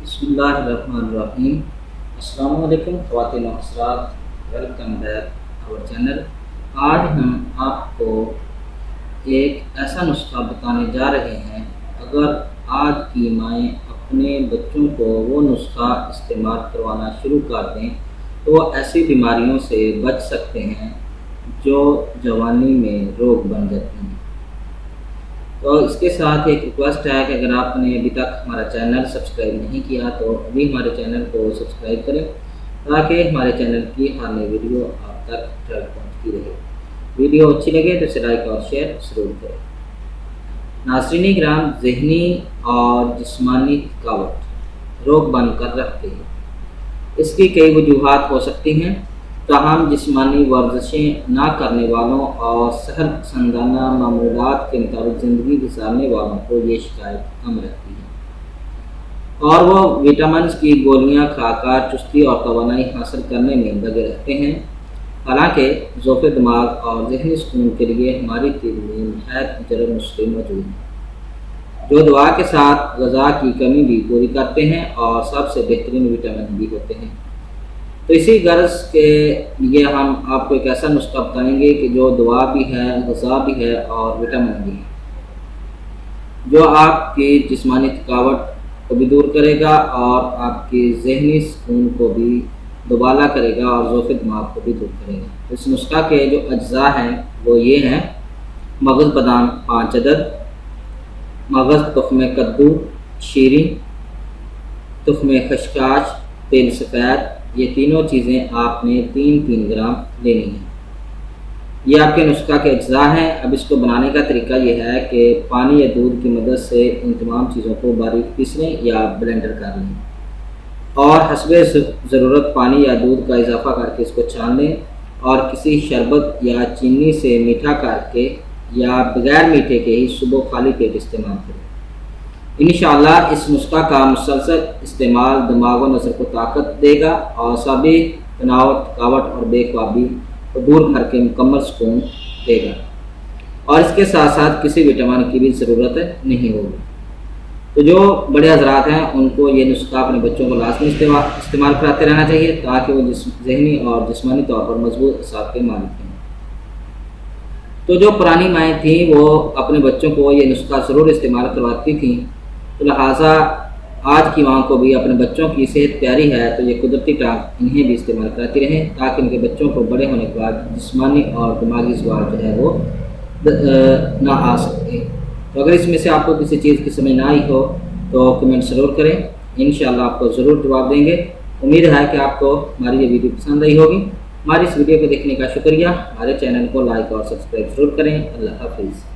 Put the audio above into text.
बिस्मिल्लाहिर्रहमानिर्रहीम। अस्सलाम वालेकुम ख़वातीन और हज़रात, वेलकम बैक आवर चैनल। आज हम आपको एक ऐसा नुस्खा बताने जा रहे हैं, अगर आज की माएँ अपने बच्चों को वो नुस्खा इस्तेमाल करवाना शुरू कर दें तो ऐसी बीमारियों से बच सकते हैं जो जवानी में रोग बन जाती हैं। तो इसके साथ एक रिक्वेस्ट है कि अगर आपने अभी तक हमारा चैनल सब्सक्राइब नहीं किया तो अभी हमारे चैनल को सब्सक्राइब करें, ताकि हमारे चैनल की हर नई वीडियो आप तक पहुँचती रहे। वीडियो अच्छी लगे तो इसे लाइक और शेयर ज़रूर करें। नाज़रीन किराम, ज़हनी और जिस्मानी थकावट रोग बनकर रखते हैं। इसकी कई वजूहात हो सकती हैं, ताहम जिस्मानी वर्जिशें ना करने वालों और सेहतमंदाना मामूलात के मुताबिक ज़िंदगी गुजारने वालों को ये शिकायत कम रहती है और वो विटामिन की गोलियां खाकर चुस्ती और तवानाई हासिल करने में लगे रहते हैं। हालांकि ज़ौक़ दिमाग और ज़हनी सुकून के लिए हमारी तिब में नहायत मुजरब नुस्खे मौजूद हैं, जो दवा के साथ ग़िज़ा की कमी भी पूरी करते हैं और सबसे बेहतरीन विटामिन भी होते हैं। तो इसी गर्ज के लिए हम आपको एक ऐसा नुस्खा बताएंगे कि जो दवा भी है, ग़िज़ा भी है और विटामिन भी है, जो आपकी जिस्मानी थकावट को भी दूर करेगा और आपकी ज़हनी सुकून को भी दोबाला करेगा और ज़ौक़ दिमाग को भी दूर करेगा। तो इस नुस्खा के जो अज्जा हैं वो ये हैं: मगज़ बादाम 5 अदद, मगज़ तुख्म कद्दू, शीरी, तुख्म खशकाश, तेल सफ़ेद, ये तीनों चीज़ें आपने 3-3 ग्राम लेनी हैं। ये आपके नुस्खा के अज्जा हैं। अब इसको बनाने का तरीका ये है कि पानी या दूध की मदद से इन तमाम चीज़ों को बारीक पीस लें या ब्लेंडर कर लें और हस्बे ज़रूरत पानी या दूध का इजाफा करके इसको छान लें और किसी शरबत या चीनी से मीठा करके या बगैर मीठे के ही सुबह खाली पेट इस्तेमाल करें। इंशाअल्लाह इस नुस्खा का मुसलसल इस्तेमाल दिमाग व नज़र को ताकत देगा और सभी तनाव, थकावट और बेख्वाबी को दूर करके मुकम्मल सुकून देगा और इसके साथ साथ किसी विटामिन की भी ज़रूरत नहीं होगी। तो जो बड़े हज़रात हैं उनको ये नुस्खा अपने बच्चों को लाजमी इस्तेमाल कराते रहना चाहिए, ताकि वो ज़हनी और जिस्मानी तौर पर मजबूत असाब के मालिक हैं। तो जो पुरानी माएँ थीं वो अपने बच्चों को ये नुस्खा ज़रूर इस्तेमाल करवाती थीं, तो लिहाजा आज की माँ को भी अपने बच्चों की सेहत प्यारी है तो ये कुदरती टाँग इन्हें भी इस्तेमाल कराती रहें, ताकि उनके बच्चों को बड़े होने के बाद जिस्मानी और दिमागी सवाल जो है वो ना आ सकते। तो अगर इसमें से आपको किसी चीज़ की समझ ना आई हो तो कमेंट ज़रूर करें, इंशाअल्लाह आपको ज़रूर जवाब देंगे। उम्मीद है कि आपको हमारी ये वीडियो पसंद आई होगी। हमारी इस वीडियो को देखने का शुक्रिया। हमारे चैनल को लाइक और सब्सक्राइब ज़रूर करें। अल्लाह हाफ़िज़।